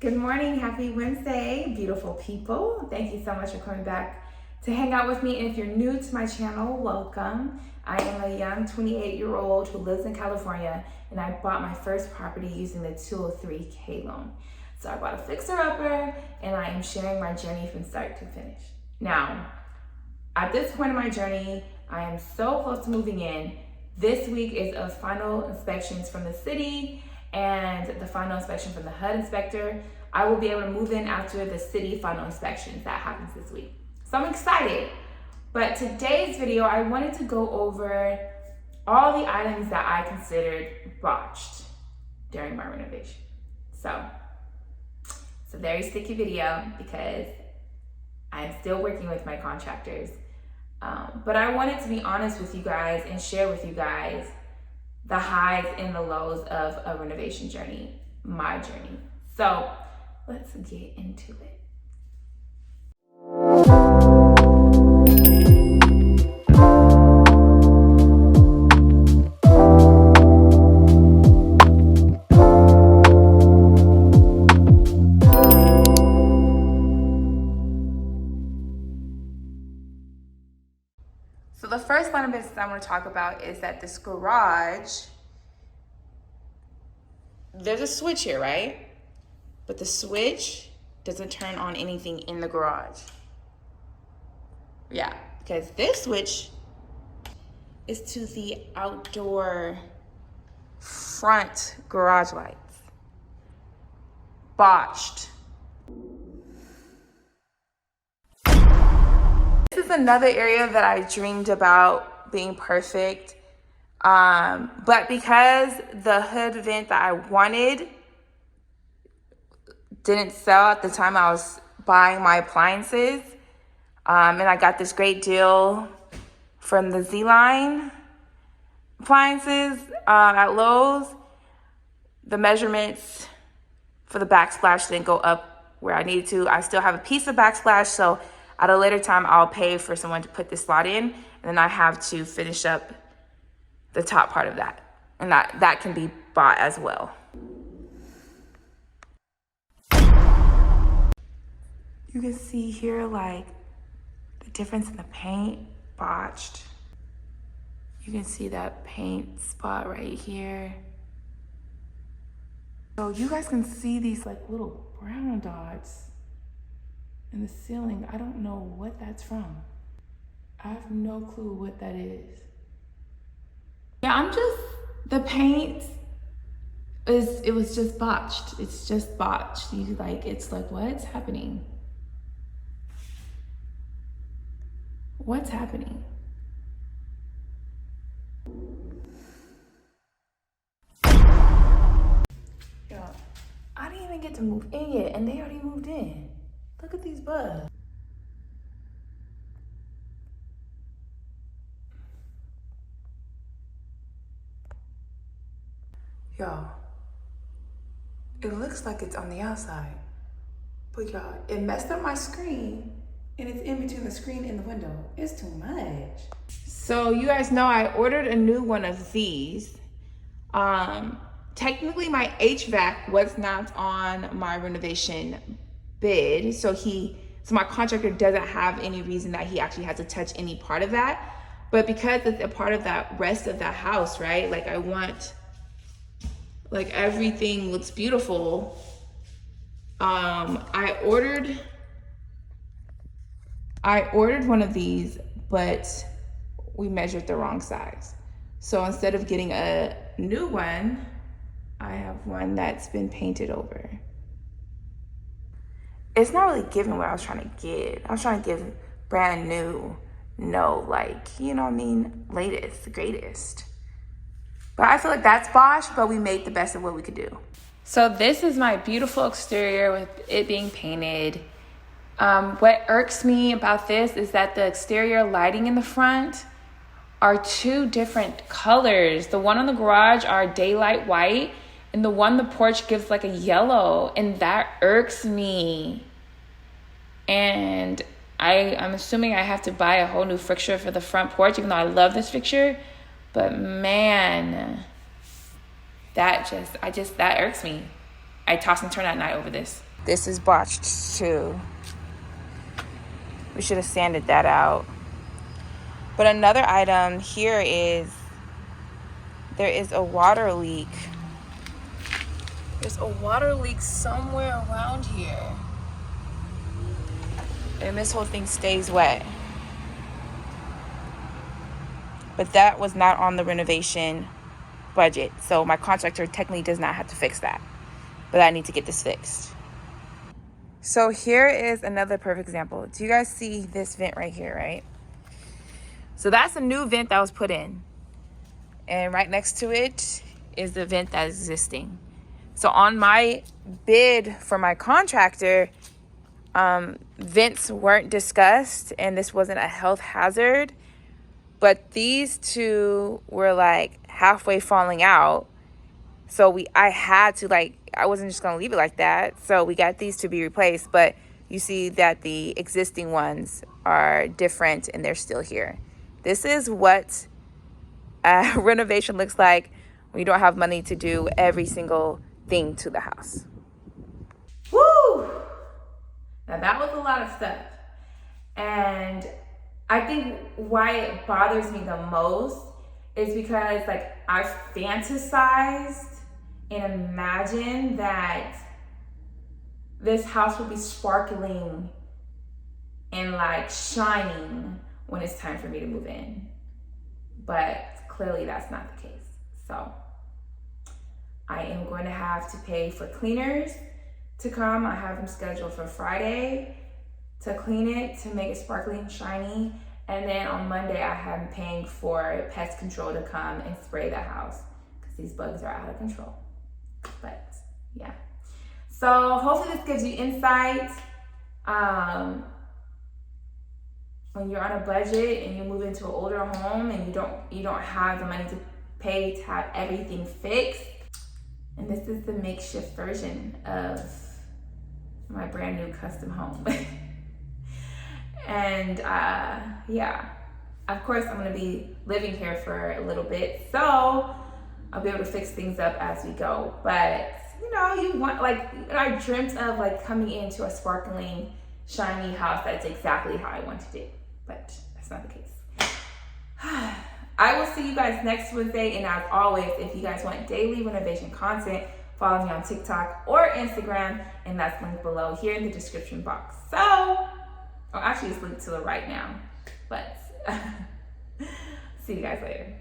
Good morning, happy Wednesday, beautiful people. Thank you so much for coming back to hang out with me. And if you're new to my channel, welcome. I am a young 28-year-old who lives in California, and I bought my first property using the 203K loan. So I bought a fixer-upper, and I am sharing my journey from start to finish. Now, at this point in my journey, I am so close to moving in. This week is of final inspections from the city and the final inspection from the HUD inspector. I will be able to move in after the city final inspections. That happens this week. So I'm excited. But today's video, I wanted to go over all the items that I considered botched during my renovation. So it's a very sticky video because I'm still working with my contractors. But I wanted to be honest with you guys and share with you guys the highs and the lows of a renovation journey, my journey. So let's get into it. So the first line of business I want to talk about is that this garage, there's a switch here, right? But the switch doesn't turn on anything in the garage. Yeah, because this switch is to the outdoor front garage lights. Botched. This is another area that I dreamed about being perfect. But because the hood vent that I wanted didn't sell at the time I was buying my appliances, and I got this great deal from the Z-Line appliances at Lowe's, the measurements for the backsplash didn't go up where I needed to. I still have a piece of backsplash, so at a later time I'll pay for someone to put this slot in, and then I have to finish up the top part of that, and that can be bought as well. You can see here like the difference in the paint, botched. You can see that paint spot right here. So you guys can see these like little brown dots in the ceiling. I don't know what that's from. I have no clue what that is. Yeah, the paint it was just botched. It's just botched. It's like, what's happening? What's happening? Yo, I didn't even get to move in yet, and they already moved in. Look at these bugs. Y'all, it looks like it's on the outside, but y'all, it messed up my screen, and it's in between the screen and the window. It's too much. So you guys know I ordered a new one of these. Technically my HVAC was not on my renovation bid, so my contractor doesn't have any reason that he actually has to touch any part of that. But because it's a part of that rest of that house, right? Like I want, like everything looks beautiful. I ordered one of these, but we measured the wrong size. So instead of getting a new one, I have one that's been painted over. It's not really giving what I was trying to get. I was trying to give brand new, you know what I mean? Latest, greatest. But I feel like that's botched, but we made the best of what we could do. So this is my beautiful exterior with it being painted. What irks me about this is that the exterior lighting in the front are two different colors. The one on the garage are daylight white, and the one the porch gives like a yellow, and that irks me. And I'm assuming I have to buy a whole new fixture for the front porch, even though I love this fixture. But man, that irks me. I toss and turn at night over this. This is botched too. We should have sanded that out. But another item here is there is a water leak. There's a water leak somewhere around here. And this whole thing stays wet. But that was not on the renovation budget. So my contractor technically does not have to fix that. But I need to get this fixed. So here is another perfect example. Do you guys see this vent right here, right? So that's a new vent that was put in. And right next to it is the vent that is existing. So on my bid for my contractor, vents weren't discussed and this wasn't a health hazard. But these two were like halfway falling out. So I had to I wasn't just going to leave it like that. So we got these to be replaced. But you see that the existing ones are different and they're still here. This is what renovation looks like when you don't have money to do every single thing to the house. Woo! Now that was a lot of stuff. And I think why it bothers me the most is because I fantasized and imagined that this house would be sparkling and shining when it's time for me to move in. But clearly that's not the case. So I am going to have to pay for cleaners to come. I have them scheduled for Friday to clean it, to make it sparkling and shiny. And then on Monday, I am paying for pest control to come and spray the house because these bugs are out of control. But yeah. So hopefully this gives you insight. When you're on a budget and you move into an older home and you don't have the money to pay to have everything fixed. And this is the makeshift version of my brand new custom home. And yeah, of course I'm gonna be living here for a little bit, so I'll be able to fix things up as we go. But you want I dreamt of coming into a sparkling, shiny house that's exactly how I wanted it, but that's not the case. I will see you guys next Wednesday, and as always, if you guys want daily renovation content, follow me on TikTok or Instagram, and that's linked below here in the description box. So, actually it's linked to the right now, but see you guys later.